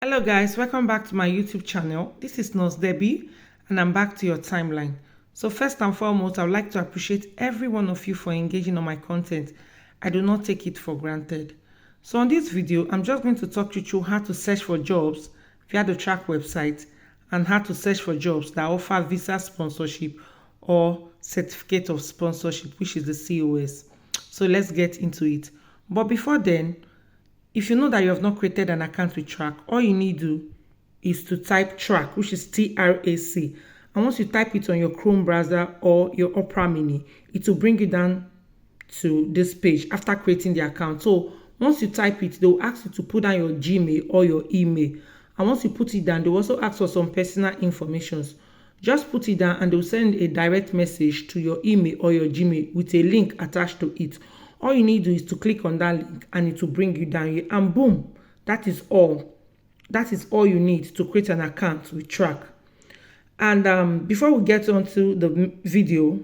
Hello guys, welcome back to my YouTube channel. This is Nurse Debbie and I'm back to your timeline. So first and foremost, I would like to appreciate every one of you for engaging on my content. I do not take it for granted. So on this video, I'm just going to talk you through how to search for jobs via the Trac website and how to search for jobs that offer visa sponsorship or certificate of sponsorship, which is the COS. So let's get into it. But before then, if you know that you have not created an account with Trac, all you need to do is to type Trac, which is TRAC. And once you type it on your Chrome browser or your Opera Mini, it will bring you down to this page after creating the account. So once you type it, they will ask you to put down your Gmail or your email. And once you put it down, they will also ask for some personal information. Just put it down and they'll send a direct message to your email or your Gmail with a link attached to it. All you need to do is to click on that link and it will bring you down here, and boom, that is all. That is all you need to create an account with Trac. And before we get on to the video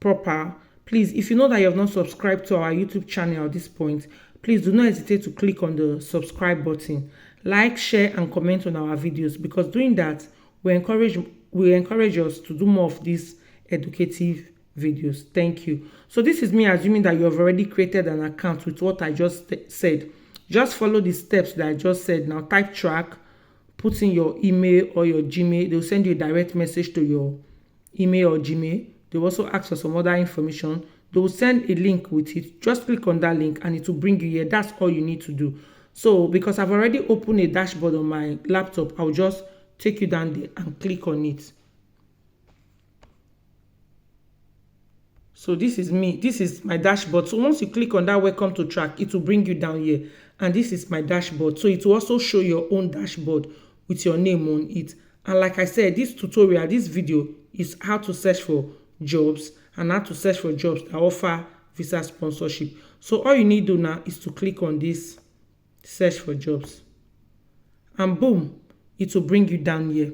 proper, please, if you know that you have not subscribed to our YouTube channel at this point, please do not hesitate to click on the subscribe button. Like, share, and comment on our videos, because doing that will encourage us to do more of these educative videos. Thank you. So this is me assuming that you have already created an account with what I just said. Just follow the steps that I just said. Now type Trac, put in your email or your Gmail. They'll send you a direct message to your email or Gmail. They'll also ask for some other information. They will send a link with it. Just click on that link and it will bring you here. That's all you need to do. So because I've already opened a dashboard on my laptop, I'll just take you down there and click on it. So this is me. This is my dashboard. So once you click on that welcome to Trac, it will bring you down here. And this is my dashboard. So it will also show your own dashboard with your name on it. And like I said, this tutorial, this video is how to search for jobs and how to search for jobs that offer visa sponsorship. So all you need to do now is to click on this search for jobs. And boom, it will bring you down here.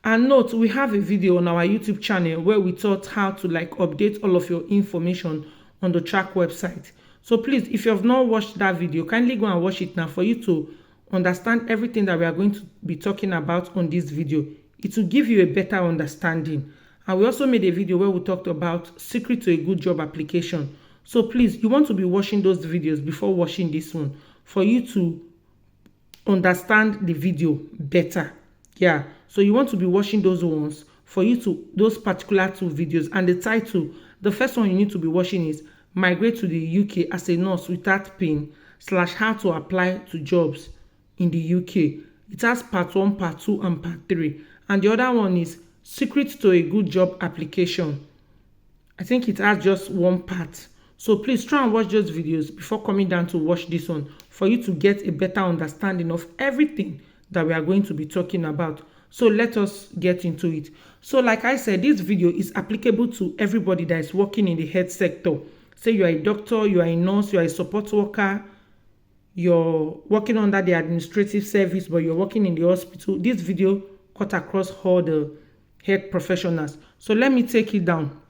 And note, we have a video on our YouTube channel where we taught how to update all of your information on the Trac website. So please, if you have not watched that video, kindly go and watch it now for you to understand everything that we are going to be talking about on this video. It will give you a better understanding. And we also made a video where we talked about secret to a good job application. So please, you want to be watching those videos before watching this one for you to understand the video better. Yeah, so you want to be watching those ones for you to, those particular two videos. And the title, the first one you need to be watching is Migrate to the UK as a Nurse Without Pain / How to Apply to Jobs in the UK. It has part 1, part 2, and part 3. And the other one is Secret to a Good Job Application. I think it has just one part. So please try and watch those videos before coming down to watch this one for you to get a better understanding of everything that we are going to be talking about. So let us get into it. So like I said, this video is applicable to everybody that is working in the health sector. Say you are a doctor, you are a nurse, you are a support worker, you're working under the administrative service, but you're working in the hospital. This video cut across all the health professionals. So let me take it down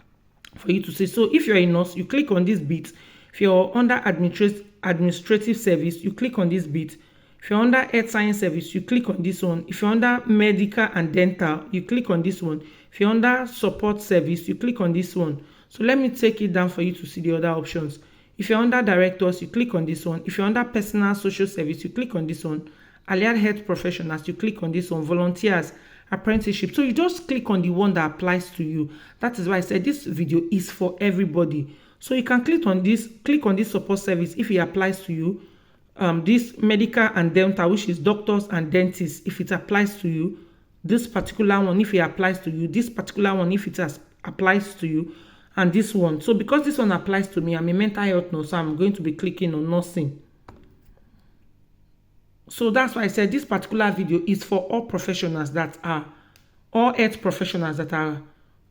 for you to see. So if you're a nurse, you click on this bit. If you're under administrative service, you click on this bit. If you're under health science service, you click on this one. If you're under medical and dental, you click on this one. If you're under support service, you click on this one. So let me take it down for you to see the other options. If you're under directors, you click on this one. If you're under personal social service, you click on this one. Allied health professionals, you click on this one. Volunteers, apprenticeship. So you just click on the one that applies to you. That is why I said this video is for everybody. So you can click on this support service if it applies to you. This medical and dental, which is doctors and dentists, if it applies to you. This particular one, if it applies to you. This particular one, if it applies to you. And this one. So because this one applies to me, I'm a mental health nurse, so I'm going to be clicking on nursing. So that's why I said this particular video is for all professionals that are, all health professionals that are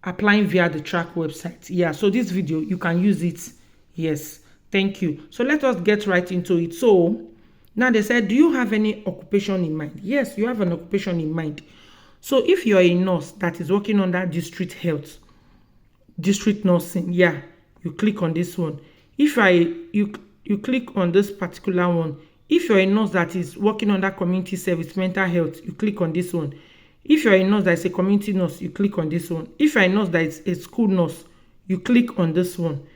applying via the Trac website. Yeah, so this video, you can use it. Yes. Thank you. So let us get right into it. So now they said, do you have any occupation in mind? Yes, you have an occupation in mind. So if you're a nurse that is working under district health, district nursing, yeah, you click on this one. If you click on this particular one, If you're a nurse that is working under community service, mental health, you click on this one. If you're a nurse that is a community nurse, you click on this one. If you're a nurse that is a school nurse, you click on this one.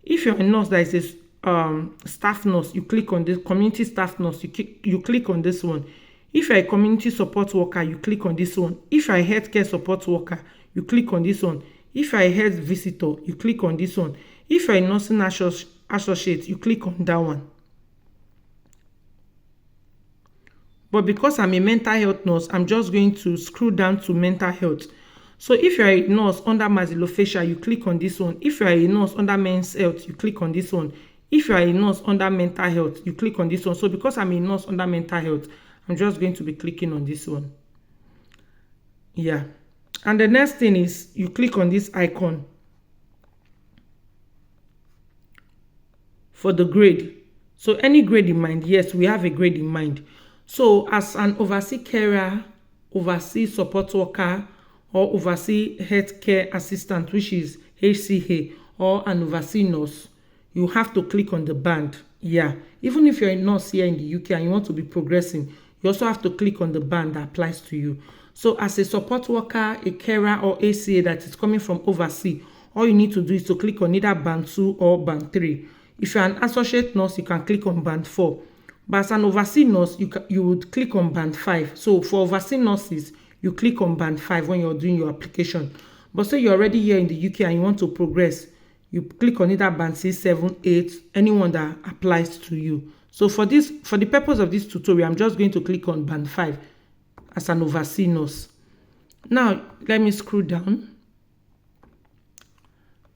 If you're a nurse that is a staff nurse, you click on the community staff nurse, you click on this one. If you're a community support worker, you click on this one. If you're a healthcare support worker, you click on this one. If you're a health visitor, you click on this one. If you're a nursing associate, you click on that one. But because I'm a mental health nurse, I'm just going to scroll down to mental health. So if you're a nurse under maxillofacial, you click on this one. If you're a nurse under men's health, you click on this one. If you're a nurse under mental health, you click on this one. So because I'm a nurse under mental health, I'm just going to be clicking on this one. Yeah. And the next thing is you click on this icon for the grade. So any grade in mind, yes, we have a grade in mind. So as an overseas carer, overseas support worker, or overseas healthcare assistant, which is HCA, or an overseas nurse, you have to click on the band. Yeah, even if you're a nurse here in the UK and you want to be progressing, you also have to click on the band that applies to you. So as a support worker, a carer, or HCA that is coming from overseas, all you need to do is to click on either band 2 or band 3. If you're an associate nurse, you can click on band 4. But as an overseas nurse, you would click on band 5. So for overseas nurses, you click on band 5 when you're doing your application. But say you're already here in the UK and you want to progress, you click on either band 6, 7, 8, anyone that applies to you. So for the purpose of this tutorial, I'm just going to click on band 5 as an overseas nurse. Now, let me scroll down.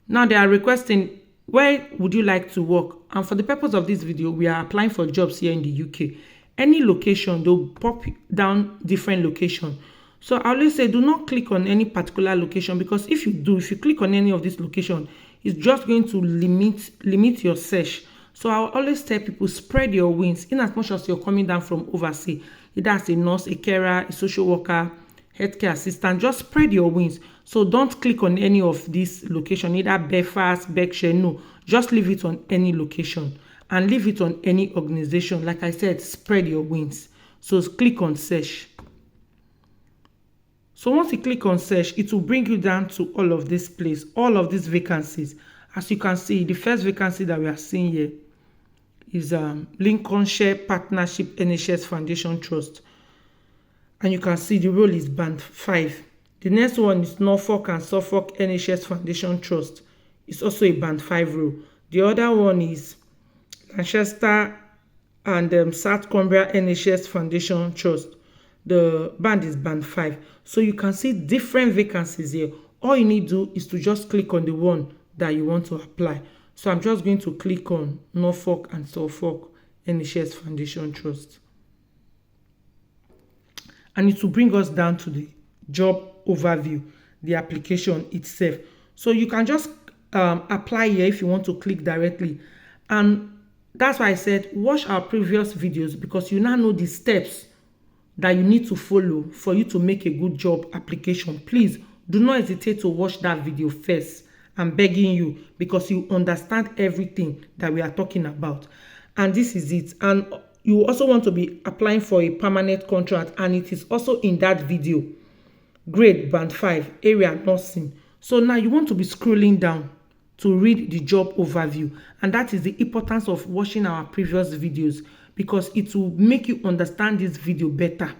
Now they are requesting, where would you like to work? And for the purpose of this video, we are applying for jobs here in the UK. Any location, they'll pop down different location. So I always say, do not click on any particular location, because if you click on any of this location, it's just going to limit your search. So I always tell people, spread your wings in as much as you're coming down from overseas, either as a nurse, a carer, a social worker, healthcare assistant, just spread your wings. So don't click on any of these locations, either Belfast, Berkshire, no. Just leave it on any location and leave it on any organization. Like I said, spread your wings. So click on search. So once you click on search, it will bring you down to all of this place, all of these vacancies. As you can see, the first vacancy that we are seeing here is Lincolnshire Partnership NHS Foundation Trust. And you can see the role is band 5. The next one is Norfolk and Suffolk NHS Foundation Trust. It's also a band 5 role. The other one is Manchester and South Cumbria NHS Foundation Trust. The band is band 5. So you can see different vacancies here. All you need to do is to just click on the one that you want to apply. So I'm just going to click on Norfolk and Suffolk NHS Foundation Trust. And it will bring us down to the job overview, the application itself. So you can just apply here if you want to click directly. And that's why I said watch our previous videos, because you now know the steps that you need to follow for you to make a good job application. Please do not hesitate to watch that video first. I'm begging you, because you understand everything that we are talking about. And this is it. And you also want to be applying for a permanent contract, and it is also in that video. Grade band 5, area nursing. So now you want to be scrolling down to read the job overview, and that is the importance of watching our previous videos, because it will make you understand this video better.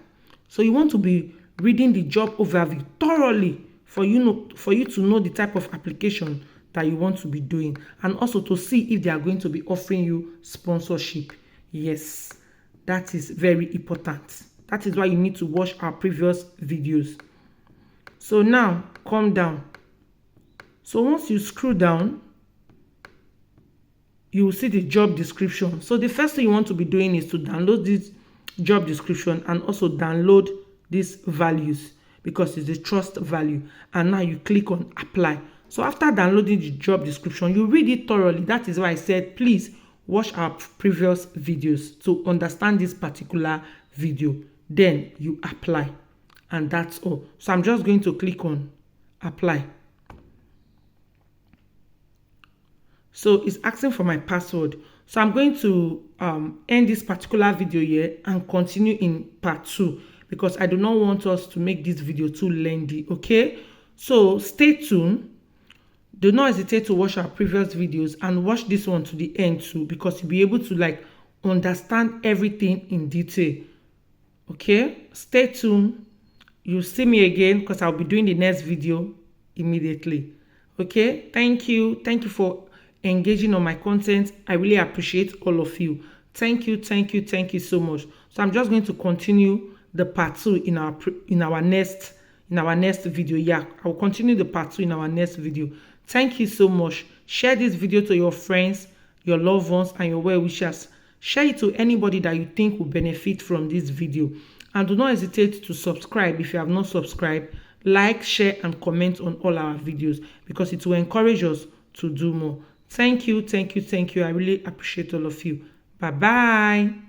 So you want to be reading the job overview thoroughly for you to know the type of application that you want to be doing, and also to see if they are going to be offering you sponsorship. Yes, that is very important. That is why you need to watch our previous videos. So now come down. So once you scroll down, you will see the job description. So the first thing you want to be doing is to download this job description and also download these values, because it's the trust value. And now you click on apply. So after downloading the job description, you read it thoroughly. That is why I said please watch our previous videos to understand this particular video. Then you apply, and that's all. So I'm just going to click on apply. So it's asking for my password. So I'm going to end this particular video here and continue in part 2 because I do not want us to make this video too lengthy. Okay, so stay tuned. Do not hesitate to watch our previous videos and watch this one to the end too, because you'll be able to like understand everything in detail. Okay, stay tuned. You'll see me again because I'll be doing the next video immediately. Okay, thank you for engaging on my content. I really appreciate all of you. Thank you so much. So I'm just going to continue the part 2 in our next video. Yeah, I will continue the part 2 in our next video. Thank you so much. Share this video to your friends, your loved ones, and your well-wishers. Share it to anybody that you think will benefit from this video. And do not hesitate to subscribe if you have not subscribed. Like, share, and comment on all our videos because it will encourage us to do more. Thank you. I really appreciate all of you. Bye-bye.